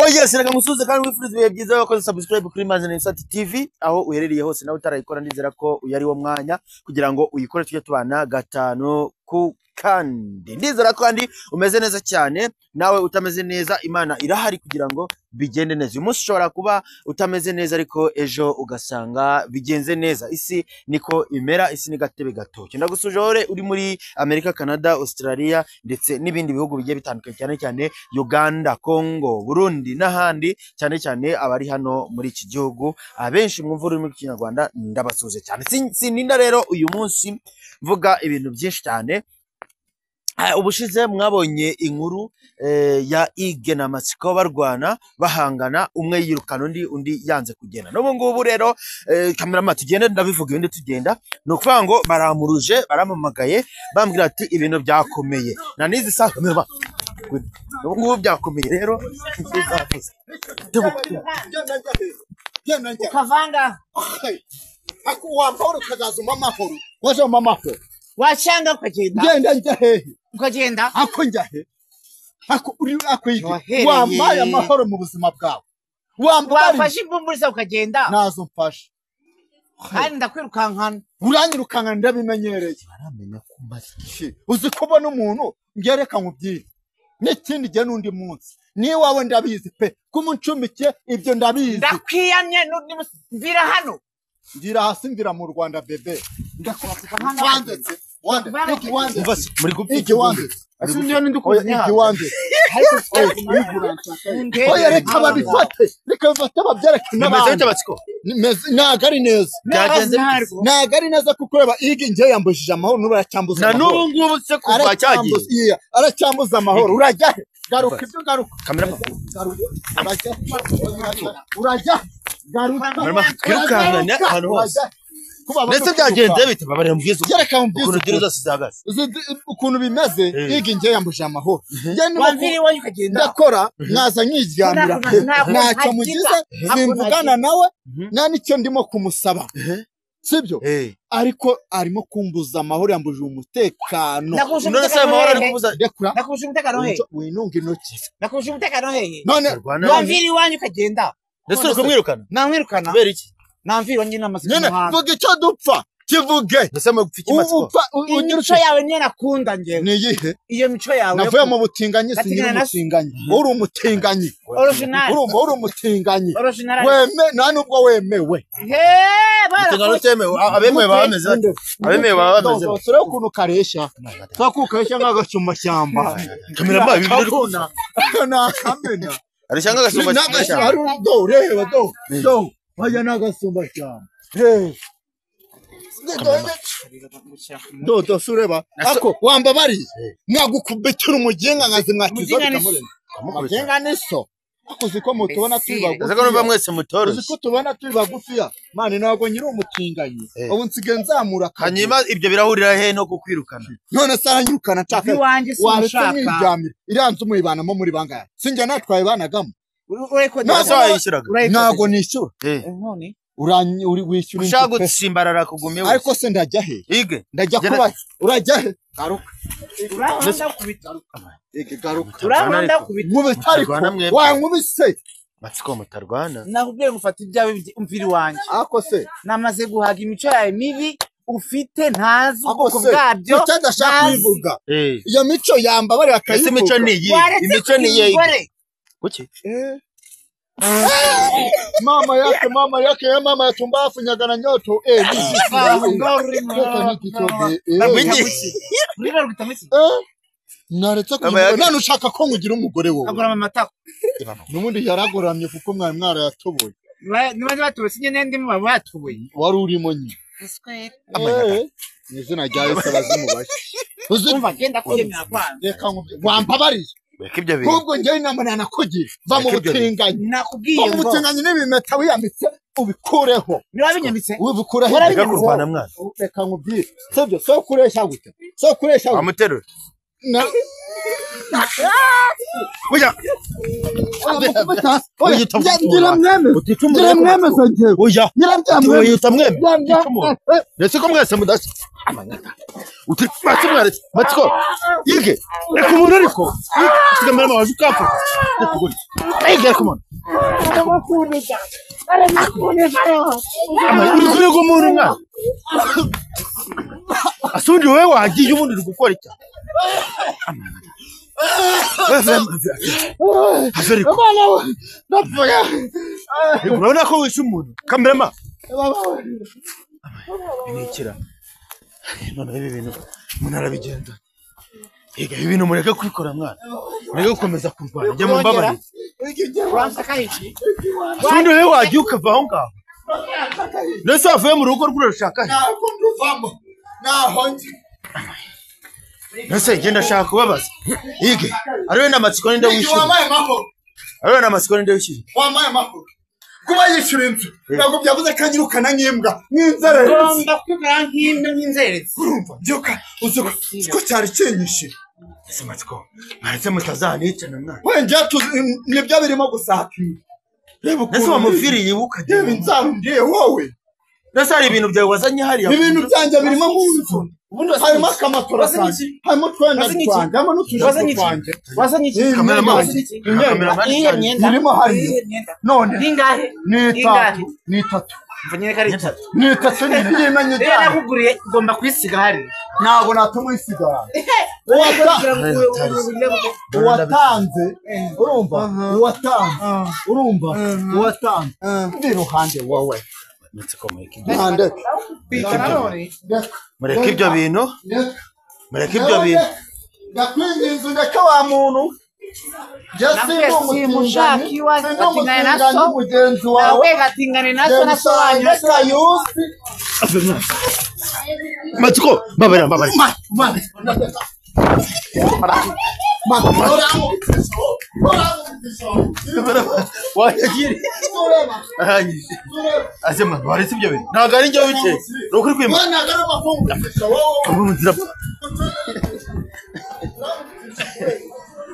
Oye sinaga musuze kandi wifuriza ibihe byiza bakoze subscribe kuri Manzanensat TV aho uherereye hose nawe utarayikora ndizera ko uyari wo mwanya kugira ngo uyikore tujye tubana gatano ku kandi ndizera ko kandi umeze neza cyane nawe utameze neza Imana irahari kugira ngo bigende neza. Umunsi ushobora kuba utameze neza ariko ejo ugasanga bigenze neza. Isi niko imera, isi ni gatebe gatoke. Ndagusujore uri muri Amerika, Canada, Australia ndetse n'ibindi bihugu bigiye bitandukanye cyane cyane Uganda, Congo, Burundi n'ahandi cyane cyane abari hano muri iki gihugu. Abenshi mwumva ururimi rw'Ikinyarwanda ndabasuze cyane. Sininda rero uyu munsi mvuga ibintu byinshi cyane. Ubushize mwabonye inkuru ya Ige na Matsiko barwana bahangana, umwe yirukana undi yanze kugenda. N'ubu ngubu rero cameraman tugende ndabivuga ibindi tugenda nukuvuga ngo baramuruje baramamagaye bambwira ati ibintu byakomeye na nizi sa cameraman n'ubu ngubu byakomeye rero ukavanga akuwambora ukazazuma amahoro waje amahoro washanga ukagenda ngenda njahehe ukagenda ako njahe ako uri akwige wambaye amahoro mu buzima bwawe wafashe imbumburiza ukagenda nazo mfashe kandi ndakwirukankana uranyirukankana ndabimenyereye baramenya kumashyi uzi kubona umuntu ngereka nkubwire n'ikindi gihe n'undi munsi ni wawe ndabizi pe kumuncumike ibyo ndabizi ndakwiyamye mvira hano ndira hasi ndira mu Rwanda bebe ndakwatuka hano wandetse umvase muri iki wandetse asindiyo ndikuzinya iki wandetse oya reka babifate babyereke n'abandi Matsiko nagari neza byagenze nagari neza kuko reba Ige ngiye yambujije amahoro n'uracyambuza na n'ubu ngubu se kuva cyagiye aracyambuza amahoro urajya garuka ibyo garuka cameraman urajya garuka kwirukankana ahantu hose ndetse byagenze bite babarira mbwizo gereka mbwizo ukuntu gira zose zagaze ukuntu bimeze Ige ngiye yambujije amahoro wamviri wowe ukagenda ndakora naza nyiryamira ntacyo mugize simvugana nawe nta nicyo ndimo kumusaba sibyo ariko arimo kumbuza amahoro yambuje umutekano none se amahoro ari kubuza dekura nakuje umutekano he winunga intoki nakuje umutekano he none wamviri wanyu ukagenda ndetse ukamwirukana namwirukana kubera iki namviri wanyu n'amasiko none vuga icyo dupfa kivuge ndetse mu gupfa Matsiko imico yawe niyo nakunda ngewe ni yihe iyo mico yawe navuye mu butinganyi sinyiri umutinganyi uri umutinganyi original uri umutinganyi original weme nta nubwo wemewe Tengano teme abemewe bameze abemewe bameze sore ukuntu kareshya twakukareshya nk'agacuma cyamba cameraman ibintu na kamena arishanga gasumba cyamba do reba do baya nagasumba cyamba do sureba ako wambabari mwagukubitira umugenga nkazimwakiza bikamurema umugenga niso akuzi ko mutubona twibagufi ndazako numva mwese mutoro uzi ko tubona twibagufiya mane nago nyiri umutinganyi ubu nsige nzamura hanyuma ibyo birahurira he no kukwirukana none saranyirukana nshaka iwanjye sinshaka iranze umuyibanamo muri bangahe sinjye natwaye banagamo ureko nasayishyuraga nago nishyura none uri wishyura ushaka gutsimbarara kugumye ariko se ndajya he Ige ndajya kuba urajya he garuka urahanda kubita Ige garuka urahanda kubita nkubita ariko wankubise Matsiko mutarwana nakubwiye gufata ibyawe umviri wanjye ako se namaze guhaga imico yawe mibi ufite ntazi ubwoko bwabyo bwabyo utadashaka kubivuga iyo mico yamba bari akayivuga imico ni iyi imico ni iyi kuki mama yake ya mama yatumbafu nyagana nyoto naretse kugira none ushaka ko nkugira umugore wowe agora amata n'ubundi yaragoramye kuko mwari yatoboye niba batuwe sinye nende mu batuwe wari urimo nyine izina rya Yesu bazimubaye uzumva genda kwemera kwanza reka wambabariye ibyo bintu ubwo njye inama nakugira va mu butinganyi nakubwiye mu butinganyi n'ibimeta wiyambitse ubikureho niba binyamitse ubikureho reka kurwana mwana reka nkubwire sibyo so kureshya gute amuterura oya nyiramwemeza njyewe oya nyirabyamwemeza utamwemeza ndetse ko mwese mudashya uti mwese mwaretse matiko yige reka umuntu ariko tugamera amazi ukamfa yige reka umuntu uri kurega umuntu mwana asundi wowe wagiye ubundi uri gukora iki urabona ko wishe umuntu kamerama inikira none ibi bintu umuntu arabigenza ibi bintu mureke kubikora mwana mureke gukomeza kurwana njye mu mbabare asundi wowe wagiye ukava aho ngaho nese wavuye mu rugo rw'urashaka ntabwo nduvamo naho njye nese ngenda shaka kubabaza yige ariwe n'amatsiko ninde wishyura wamaye mahoro ariwe n'amatsiko ninde wishyura wamaye mahoro kuba yishyura inzu ntabwo byavuze ko anyirukana nk'imbwa n'inzererezi ugomba kwibera nk'imbwa n'inzererezi urumva byuka uzi ko cyari kinyishe ese matsiko mwaretse mutazanicana mwana wenge nibyo birimo gusakira reba nese wamuviriye yibuka reba inzarundiye wowe nese hari ibintu byawe wazanye hariya ibintu byanjye birimo mu nzu harimo akamatora kanjye harimo utwenda twanjye harimo n'utujipo twanjye wazanye iki zirimo hariya none n'ingahe ni itatu mvanyere kari itatu ni itatu nyine yimenye rero nakuguriye ugomba kwisiga hari ntabwo natuma isiga uwatanze urumva uwatanze ndi iruhande wowe mureke ibyo bintu mureke ibyo bintu ndakwinginze ndeke wa muntu simushaki watingane naso mugenzi wawe nawe gatingane naso nasobanura matsiko mbabara wayagire arangije azema waretse ibyo bintu ntabwo ari njye wicaye ni ukuri kwima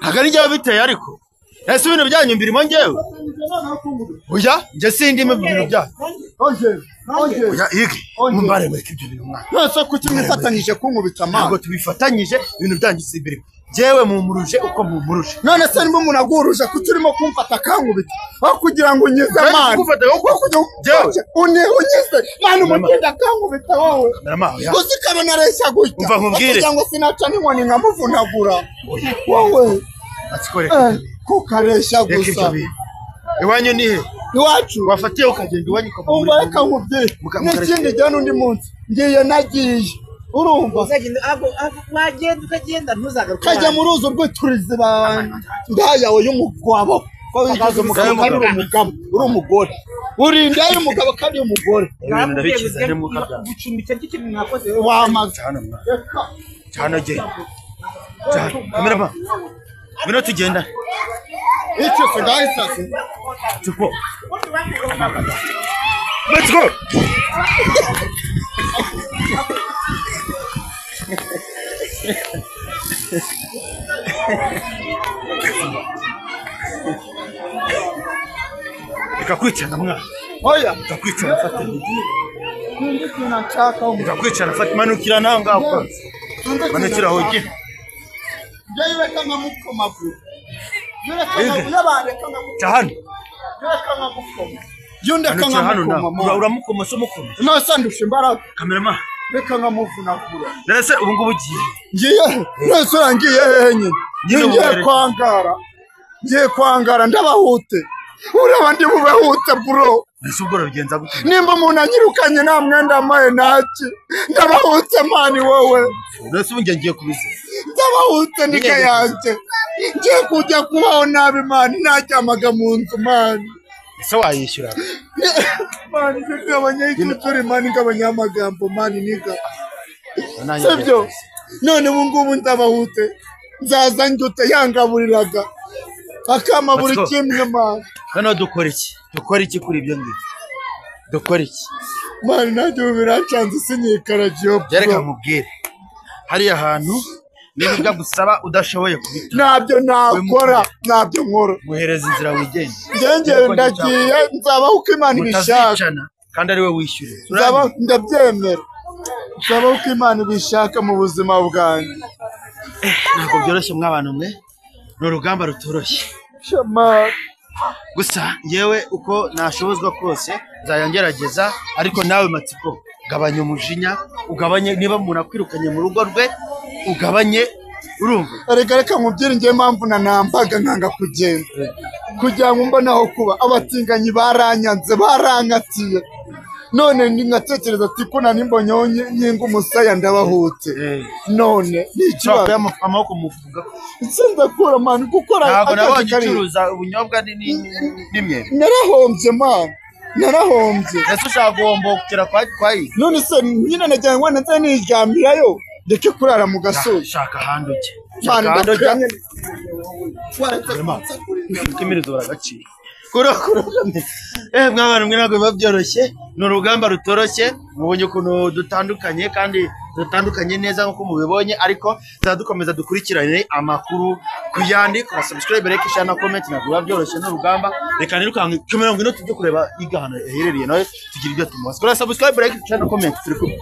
ntabwo ari njye wabiteye ariko ese ibintu byanyu mbirimo njyewe oya njye sindimo ibintu byanyu oya yige mumbare mureke ibyo bintu mwana nose kuki mwifatanyije kunkubita amazi ntabwo tubifatanyije ibintu byanyu si birimo jewe mumuruje uko mumuruje none se niba umuntu aguruje kuki urimo kumfata akankubita aho kugira ngo unyize mani unyize mani umugenda akankubita wowe gusa ukabona areshya gutya kugira ngo sinaca n'inkoni nkamuvunagura wowe kukareshya gusa iwanyu ni he iwacu wafatiye ukagenda iwanyu umva reka nkubwire n'ikindi gihe n'undi munsi ngiye nagiye urumva wagenda ukagenda ntuzagaruke kajya mu ruzi rw'iturizi ndayawe y'umugabo ko wigize umugabo kandi uri umugabo uri umugore uri inda y'umugabo kandi y'umugore gucumbikira ikintu mwakoze wamaze cyane genda kamerama bino tugenda icyo se ndahise tupo let's go ikakwicana mwana oya ikakwicana fata nshaka ikakwicana fata manukira naho ngaho manukira hogi njyewe kama mukomaguru n'abareka cyahano yunda kanga mukoma uramukoma so mukoma nasandusha imbaraga kamerama reka nkamuvunagura nese ubu ngubu ugiye nese urangiye hehe nyine ngiye kwangara ndabahute uraba ndi bubahute bro nese ubwo bigenza gute nimba umuntu anyirukanye nta mwenda amaye naki ndabahute mani wowe nese ubu ngiye kubize ndabahute nika yanjye ngiye kujya kubaho nabi mani naryamaga mu nzu mani ese wayishyura mani ngabanya ituturi mani ngabanya amagambo mani niga sibyo none ubu ngubu ndabahute nzaza njute yangaburiraga akama buri kimwe mani hano dukora iki kuri ibyo ngibyo dukora iki mani nanjye ubu birancanze sinyikaragiyo byereka nkubwire hariya hantu niba ibyo gusaba udashoboye kubita nabyo nakora nabyo nkora muhereza inzira wigende ngengere ndagiye nzabaho uko Imana ibishaka kandi ari we wishyure ndabyemera nzabaho uko Imana ibishaka mu buzima bwanjye ntabwo byoroshye mw'abantu mwe ni urugamba rutoroshye gusa ngewe uko nashobozwa kose nzayangerageza ariko nawe Matsiko gabanya umujinya ugabanye niba umuntu akwirukanye mu rugo rwe ugabanye urumva reka nkubwire ngiye mpamvu nambaga nkanga kugenda kugira ngo mbone aho kuba abatinganyi baranyanze barankatiye none ngatekereza ati ko nanimbonyeho nyinga umusaya ndabahutse none n'ikibazo amaboko muvuga ndakura mani gukora ntabwo nabonye ucuruza ubunyobwa n'imyembe narahombye ese ushaka guhomba kugera kwa iyi none se nyine nagira ngo nze niryamirayo ndeke kurara mu gasozi shaka ahandi ujye kimirizo baragacira mw'abantu mwe ntabwo biba byoroshye ni urugamba rutoroshye mubonye ukuntu dutandukanye kandi dutandukanye neza nk'uko mubibonye ariko dukomeza dukurikirane amakuru ku yandi ku subscribe like share na comment ntabwo biba byoroshye n'urugamba reka nirukanke kamera ngo ino tujye kureba igahano iherereye nawe tugira ibyo tumubaza kora subscribe like share na comment turi kumwe